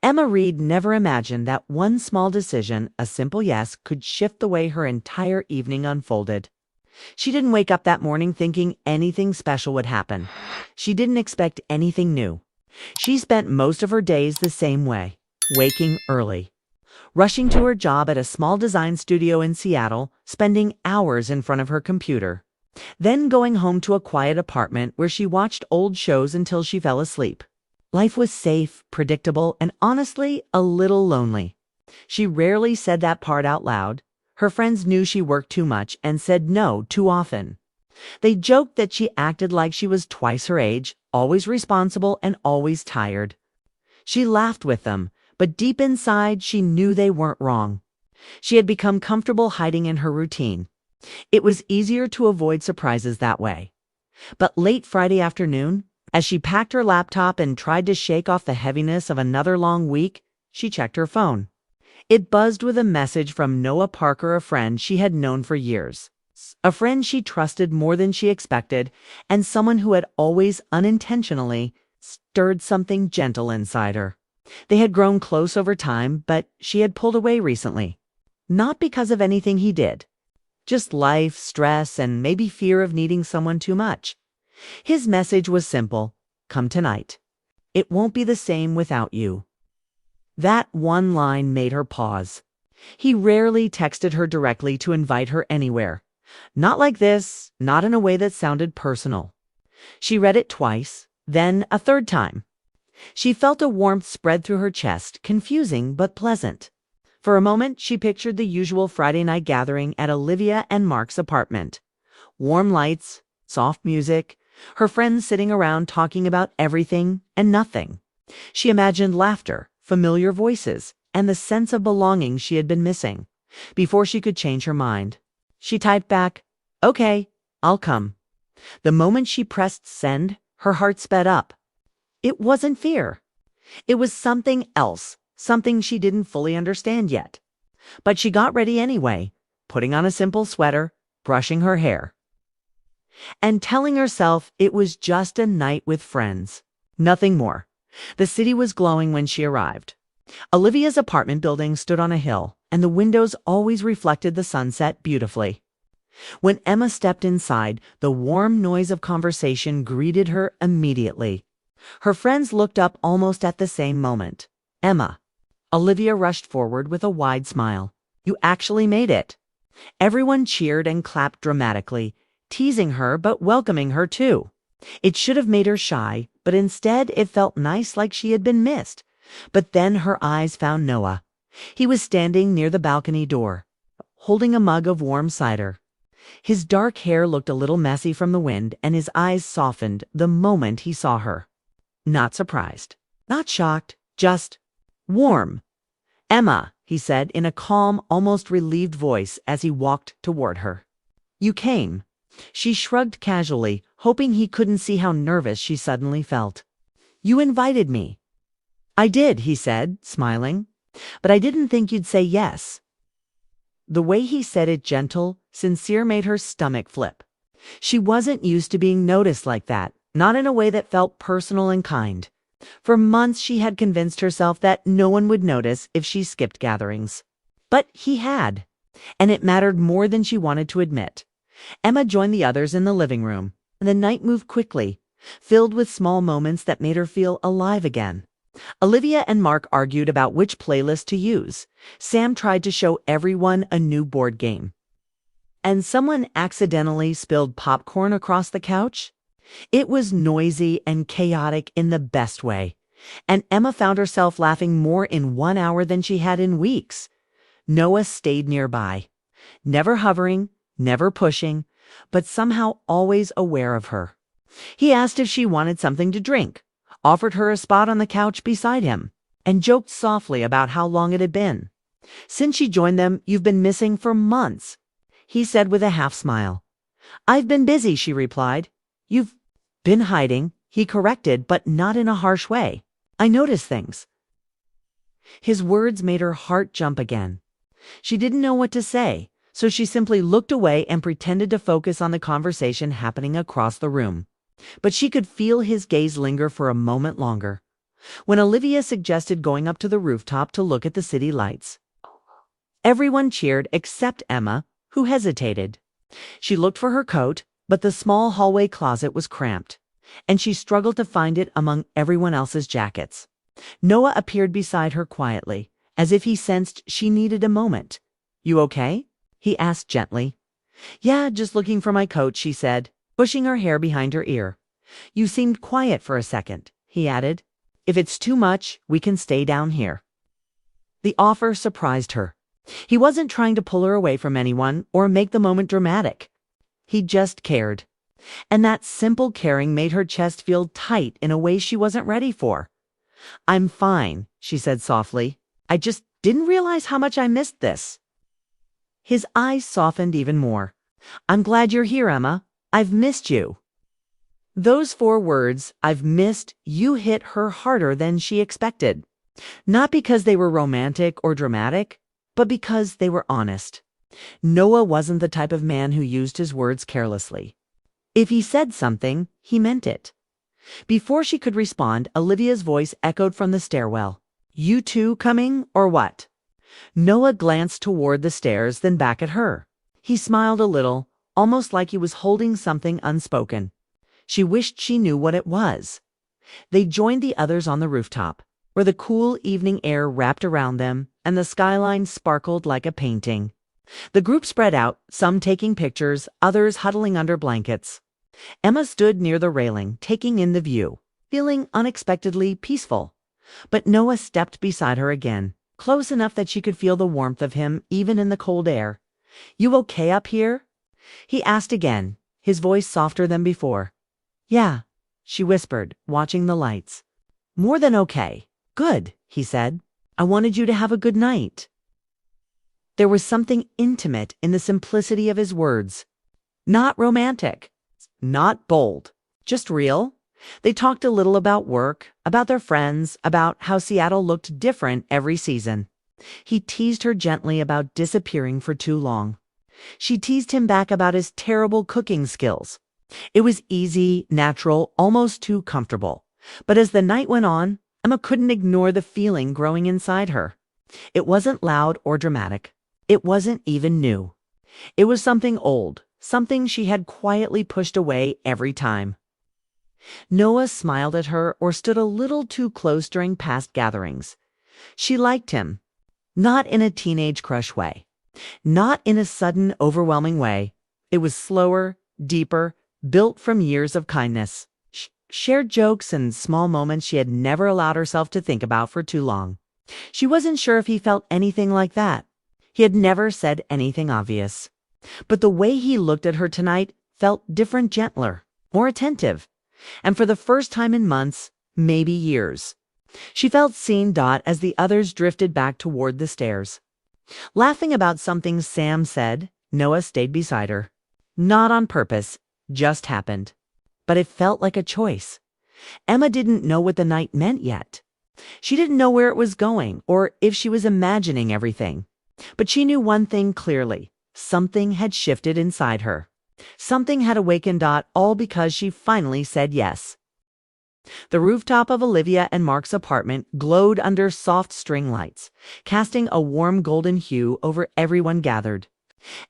Emma Reed never imagined that one small decision, a simple yes, could shift the way her entire evening unfolded. She didn't wake up that morning thinking anything special would happen. She didn't expect anything new. She spent most of her days the same way, waking early, rushing to her job at a small design studio in Seattle, spending hours in front of her computer, then going home to a quiet apartment where she watched old shows until she fell asleep. Life was safe, predictable, and honestly, a little lonely. She rarely said that part out loud. Her friends knew she worked too much and said no too often. They joked that she acted like she was twice her age, always responsible and always tired. She laughed with them, but deep inside she knew they weren't wrong. She had become comfortable hiding in her routine. It was easier to avoid surprises that way. But late Friday afternoon, as she packed her laptop and tried to shake off the heaviness of another long week, she checked her phone. It buzzed with a message from Noah Parker, a friend she had known for years. A friend she trusted more than she expected, and someone who had always unintentionally stirred something gentle inside her. They had grown close over time, but she had pulled away recently. Not because of anything he did. Just life, stress, and maybe fear of needing someone too much. His message was simple: come tonight. It won't be the same without you. That one line made her pause. He rarely texted her directly to invite her anywhere. Not like this, not in a way that sounded personal. She read it twice, then a third time. She felt a warmth spread through her chest, confusing but pleasant. For a moment, she pictured the usual Friday night gathering at Olivia and Mark's apartment. Warm lights, soft music, her friends sitting around talking about everything and nothing. She imagined laughter, familiar voices, and the sense of belonging she had been missing. Before she could change her mind, she typed back, "Okay, I'll come." The moment she pressed send, her heart sped up. It wasn't fear. It was something else, something she didn't fully understand yet. But she got ready anyway, putting on a simple sweater, brushing her hair, and telling herself it was just a night with friends. Nothing more. The city was glowing when she arrived. Olivia's apartment building stood on a hill, and the windows always reflected the sunset beautifully. When Emma stepped inside, the warm noise of conversation greeted her immediately. Her friends looked up almost at the same moment. "Emma." Olivia rushed forward with a wide smile. "You actually made it." Everyone cheered and clapped dramatically, teasing her but welcoming her too. It should have made her shy, but instead it felt nice, like she had been missed. But then her eyes found Noah. He was standing near the balcony door, holding a mug of warm cider. His dark hair looked a little messy from the wind, and his eyes softened the moment he saw her. Not surprised, not shocked, just warm. "Emma," he said in a calm, almost relieved voice as he walked toward her. "You came." She shrugged casually, hoping he couldn't see how nervous she suddenly felt. "You invited me." "I did," he said, smiling, "but I didn't think you'd say yes." The way he said it, gentle, sincere, made her stomach flip. She wasn't used to being noticed like that, not in a way that felt personal and kind. For months she had convinced herself that no one would notice if she skipped gatherings. But he had, and it mattered more than she wanted to admit. Emma joined the others in the living room, and the night moved quickly, filled with small moments that made her feel alive again. Olivia and Mark argued about which playlist to use. Sam tried to show everyone a new board game. And someone accidentally spilled popcorn across the couch. It was noisy and chaotic in the best way, and Emma found herself laughing more in 1 hour than she had in weeks. Noah stayed nearby, never hovering, never pushing, but somehow always aware of her. He asked if she wanted something to drink, offered her a spot on the couch beside him, and joked softly about how long it had been. "Since she joined them, you've been missing for months," he said with a half smile. "I've been busy," she replied. "You've been hiding," he corrected, but not in a harsh way. "I noticed things." His words made her heart jump again. She didn't know what to say, so she simply looked away and pretended to focus on the conversation happening across the room. But she could feel his gaze linger for a moment longer. when Olivia suggested going up to the rooftop to look at the city lights. Everyone cheered except Emma, who hesitated. She looked for her coat, but the small hallway closet was cramped, and she struggled to find it among everyone else's jackets. Noah appeared beside her quietly, as if he sensed she needed a moment. "You okay?" he asked gently. "Yeah, just looking for my coat," she said, pushing her hair behind her ear. "You seemed quiet for a second," he added. "If it's too much, we can stay down here." The offer surprised her. He wasn't trying to pull her away from anyone or make the moment dramatic. He just cared. And that simple caring made her chest feel tight in a way she wasn't ready for. "I'm fine," she said softly. "I just didn't realize how much I missed this." His eyes softened even more. "I'm glad you're here, Emma. I've missed you." Those 4 words, "I've missed you," hit her harder than she expected. Not because they were romantic or dramatic, but because they were honest. Noah wasn't the type of man who used his words carelessly. If he said something, he meant it. Before she could respond, Olivia's voice echoed from the stairwell. "You too coming, or what?" Noah glanced toward the stairs, then back at her. He smiled a little, almost like he was holding something unspoken. She wished she knew what it was. They joined the others on the rooftop, where the cool evening air wrapped around them and the skyline sparkled like a painting. The group spread out, some taking pictures, others huddling under blankets. Emma stood near the railing, taking in the view, feeling unexpectedly peaceful. But Noah stepped beside her again, close enough that she could feel the warmth of him even in the cold air. "You okay up here?" he asked again, his voice softer than before. "Yeah," she whispered, watching the lights. "More than okay." "Good," he said. "I wanted you to have a good night." There was something intimate in the simplicity of his words. Not romantic, not bold, just real. They talked a little about work, about their friends, about how Seattle looked different every season. He teased her gently about disappearing for too long. She teased him back about his terrible cooking skills. It was easy, natural, almost too comfortable. But as the night went on, Emma couldn't ignore the feeling growing inside her. It wasn't loud or dramatic. It wasn't even new. It was something old, something she had quietly pushed away every time. Noah smiled at her or stood a little too close during past gatherings. She liked him. Not in a teenage crush way. Not in a sudden, overwhelming way. It was slower, deeper, built from years of kindness. Shared jokes and small moments she had never allowed herself to think about for too long. She wasn't sure if he felt anything like that. He had never said anything obvious. But the way he looked at her tonight felt different, gentler, more attentive. And for the first time in months, maybe years, she felt seen. As the others drifted back toward the stairs. Laughing about something Sam said, Noah stayed beside her. Not on purpose, just happened. But it felt like a choice. Emma didn't know what the night meant yet. She didn't know where it was going or if she was imagining everything. But she knew one thing clearly. Something had shifted inside her. Something had awakened. All because she finally said yes. The rooftop of Olivia and Mark's apartment glowed under soft string lights, casting a warm golden hue over everyone gathered.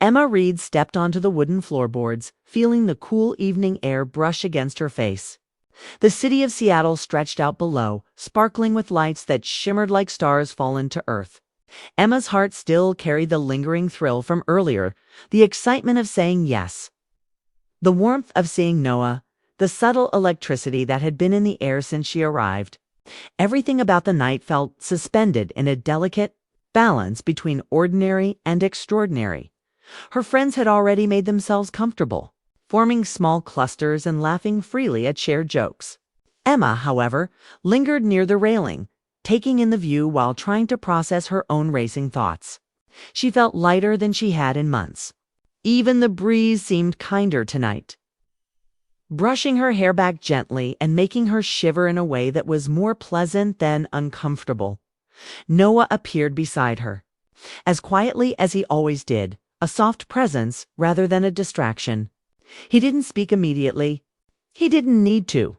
Emma Reed stepped onto the wooden floorboards, feeling the cool evening air brush against her face. The city of Seattle stretched out below, sparkling with lights that shimmered like stars fallen to earth. Emma's heart still carried the lingering thrill from earlier, the excitement of saying yes. The warmth of seeing Noah, the subtle electricity that had been in the air since she arrived. Everything about the night felt suspended in a delicate balance between ordinary and extraordinary. Her friends had already made themselves comfortable, forming small clusters and laughing freely at shared jokes. Emma, however, lingered near the railing, taking in the view while trying to process her own racing thoughts. She felt lighter than she had in months. Even the breeze seemed kinder tonight, brushing her hair back gently and making her shiver in a way that was more pleasant than uncomfortable. Noah appeared beside her, as quietly as he always did, a soft presence rather than a distraction. He didn't speak immediately. He didn't need to.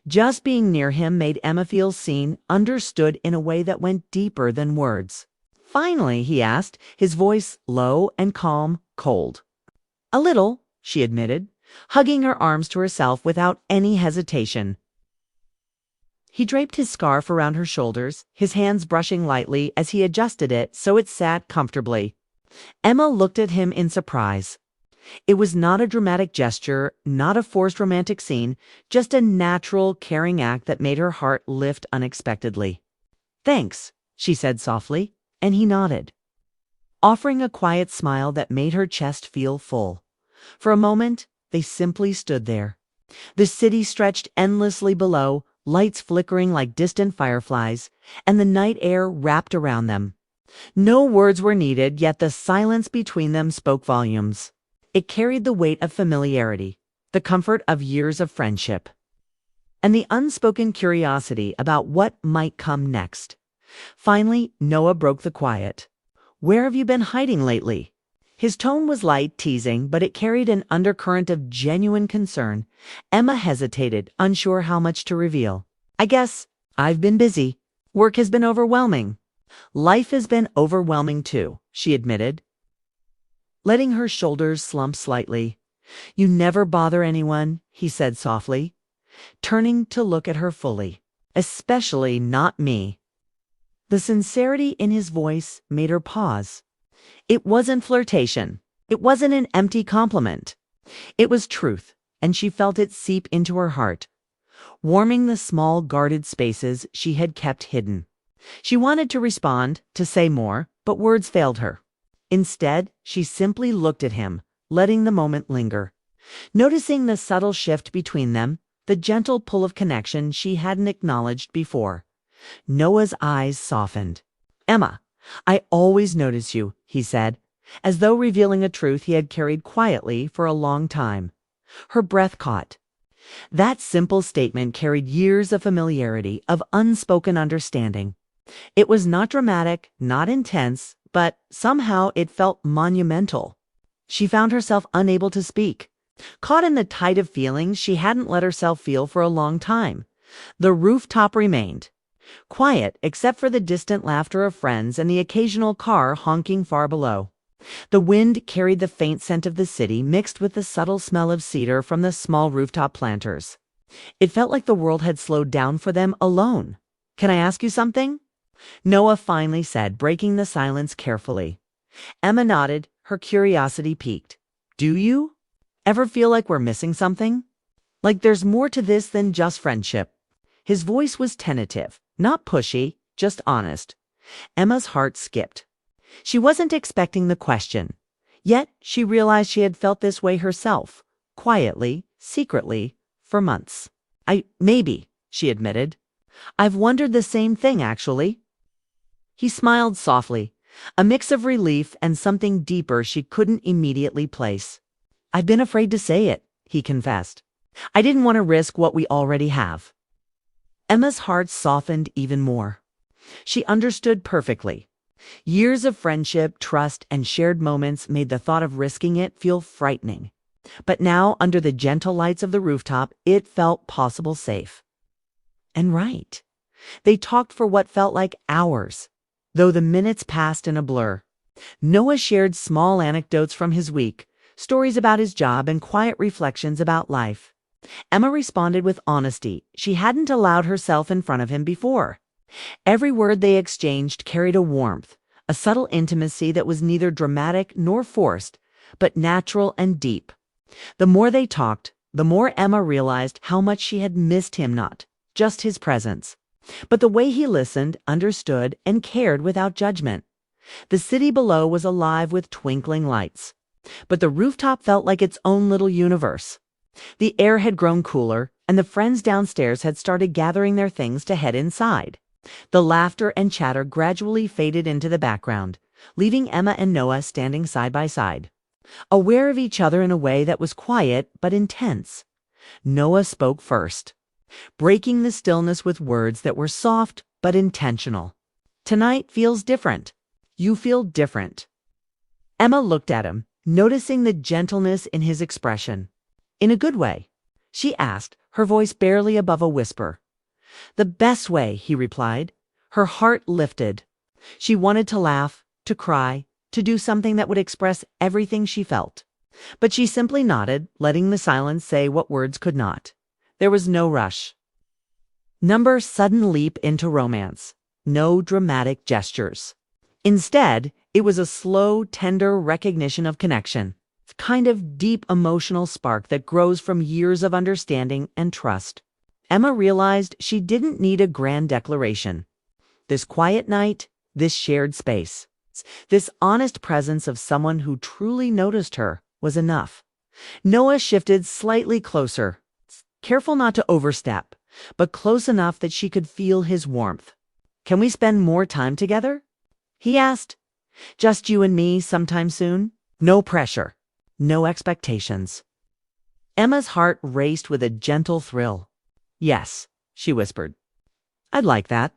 Just being near him made Emma feel seen, understood in a way that went deeper than words. Finally, he asked, his voice low and calm, cold. A little, she admitted, hugging her arms to herself without any hesitation. He draped his scarf around her shoulders, his hands brushing lightly as he adjusted it so it sat comfortably. Emma looked at him in surprise. It was not a dramatic gesture, not a forced romantic scene, just a natural, caring act that made her heart lift unexpectedly. "Thanks," she said softly, and he nodded, offering a quiet smile that made her chest feel full. For a moment, they simply stood there. The city stretched endlessly below, lights flickering like distant fireflies, and the night air wrapped around them. No words were needed, yet the silence between them spoke volumes. It carried the weight of familiarity, the comfort of years of friendship, and the unspoken curiosity about what might come next. Finally, Noah broke the quiet. "Where have you been hiding lately?" His tone was light, teasing, but it carried an undercurrent of genuine concern. Emma hesitated, unsure how much to reveal. "I guess I've been busy. Work has been overwhelming." "Life has been overwhelming too," she admitted, letting her shoulders slump slightly. "You never bother anyone," he said softly, turning to look at her fully. "Especially not me." The sincerity in his voice made her pause. It wasn't flirtation. It wasn't an empty compliment. It was truth, and she felt it seep into her heart, warming the small guarded spaces she had kept hidden. She wanted to respond, to say more, but words failed her. Instead, she simply looked at him, letting the moment linger. Noticing the subtle shift between them, the gentle pull of connection she hadn't acknowledged before. Noah's eyes softened. "Emma, I always notice you," he said, as though revealing a truth he had carried quietly for a long time. Her breath caught. That simple statement carried years of familiarity, of unspoken understanding. It was not dramatic, not intense, but somehow it felt monumental. She found herself unable to speak, caught in the tide of feelings she hadn't let herself feel for a long time. The rooftop remained quiet except for the distant laughter of friends and the occasional car honking far below. The wind carried the faint scent of the city mixed with the subtle smell of cedar from the small rooftop planters. It felt like the world had slowed down for them alone. "Can I ask you something?" Noah finally said, breaking the silence carefully. Emma nodded, her curiosity piqued. "Do you ever feel like we're missing something? Like there's more to this than just friendship?" His voice was tentative, not pushy, just honest. Emma's heart skipped. She wasn't expecting the question, yet she realized she had felt this way herself, quietly, secretly, for months. Maybe, she admitted. "I've wondered the same thing, actually." He smiled softly, a mix of relief and something deeper she couldn't immediately place. "I've been afraid to say it," he confessed. "I didn't want to risk what we already have." Emma's heart softened even more. She understood perfectly. Years of friendship, trust, and shared moments made the thought of risking it feel frightening. But now, under the gentle lights of the rooftop, it felt possible safe. And right. They talked for what felt like hours, though the minutes passed in a blur. Noah shared small anecdotes from his week, stories about his job, and quiet reflections about life. Emma responded with honesty she hadn't allowed herself in front of him before. Every word they exchanged carried a warmth, a subtle intimacy that was neither dramatic nor forced, but natural and deep. The more they talked, the more Emma realized how much she had missed him, not just his presence, but the way he listened, understood, and cared without judgment. The city below was alive with twinkling lights, but the rooftop felt like its own little universe. The air had grown cooler, and the friends downstairs had started gathering their things to head inside. The laughter and chatter gradually faded into the background, leaving Emma and Noah standing side by side, aware of each other in a way that was quiet but intense. Noah spoke first, breaking the stillness with words that were soft but intentional. "Tonight feels different. You feel different." Emma looked at him, noticing the gentleness in his expression. "In a good way?" she asked, her voice barely above a whisper. "The best way," he replied. Her heart lifted. She wanted to laugh, to cry, to do something that would express everything she felt. But she simply nodded, letting the silence say what words could not. There was no rush. Number sudden leap into romance. No dramatic gestures. Instead, it was a slow, tender recognition of connection. Kind of deep emotional spark that grows from years of understanding and trust. Emma realized she didn't need a grand declaration. This quiet night, this shared space, this honest presence of someone who truly noticed her was enough. Noah shifted slightly closer, careful not to overstep, but close enough that she could feel his warmth. "Can we spend more time together?" he asked. "Just you and me sometime soon? No pressure. No expectations." Emma's heart raced with a gentle thrill. "Yes," she whispered. "I'd like that."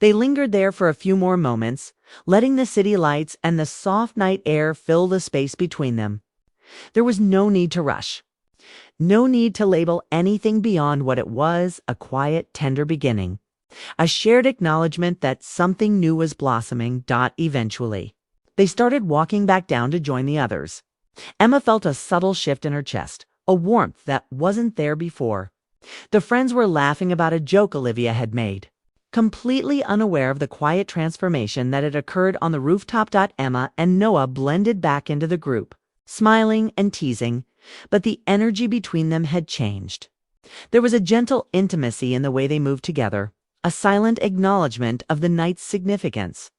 They lingered there for a few more moments, letting the city lights and the soft night air fill the space between them. There was no need to rush. No need to label anything beyond what it was, a quiet, tender beginning. A shared acknowledgement that something new was blossoming. Eventually. They started walking back down to join the others. Emma felt a subtle shift in her chest, a warmth that wasn't there before. The friends were laughing about a joke Olivia had made, completely unaware of the quiet transformation that had occurred on the rooftop. Emma and Noah blended back into the group, smiling and teasing, but the energy between them had changed. There was a gentle intimacy in the way they moved together, a silent acknowledgement of the night's significance.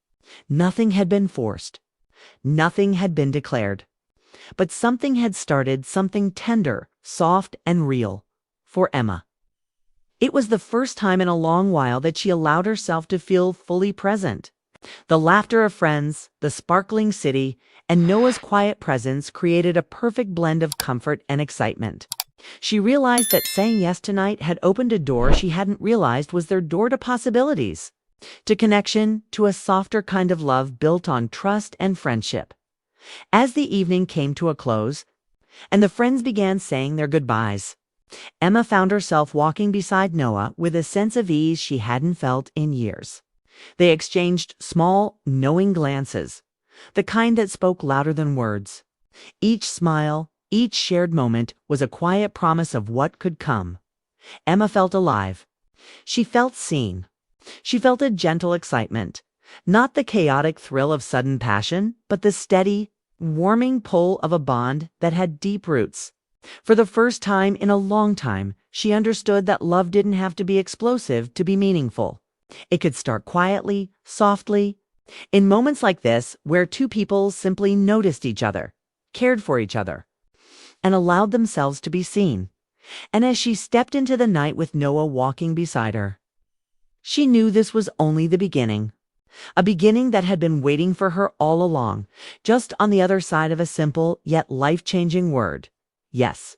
Nothing had been forced. Nothing had been declared. But something had started, something tender, soft, and real, for Emma. It was the first time in a long while that she allowed herself to feel fully present. The laughter of friends, the sparkling city, and Noah's quiet presence created a perfect blend of comfort and excitement. She realized that saying yes tonight had opened a door she hadn't realized was their door to possibilities, to connection, to a softer kind of love built on trust and friendship. As the evening came to a close, and the friends began saying their goodbyes, Emma found herself walking beside Noah with a sense of ease she hadn't felt in years. They exchanged small, knowing glances, the kind that spoke louder than words. Each smile, each shared moment was a quiet promise of what could come. Emma felt alive. She felt seen. She felt a gentle excitement, not the chaotic thrill of sudden passion, but the steady, warming pull of a bond that had deep roots. For the first time in a long time, she understood that love didn't have to be explosive to be meaningful. It could start quietly, softly, in moments like this where two people simply noticed each other, cared for each other, and allowed themselves to be seen. And as she stepped into the night with Noah walking beside her, she knew this was only the beginning. A beginning that had been waiting for her all along, just on the other side of a simple yet life-changing word. Yes.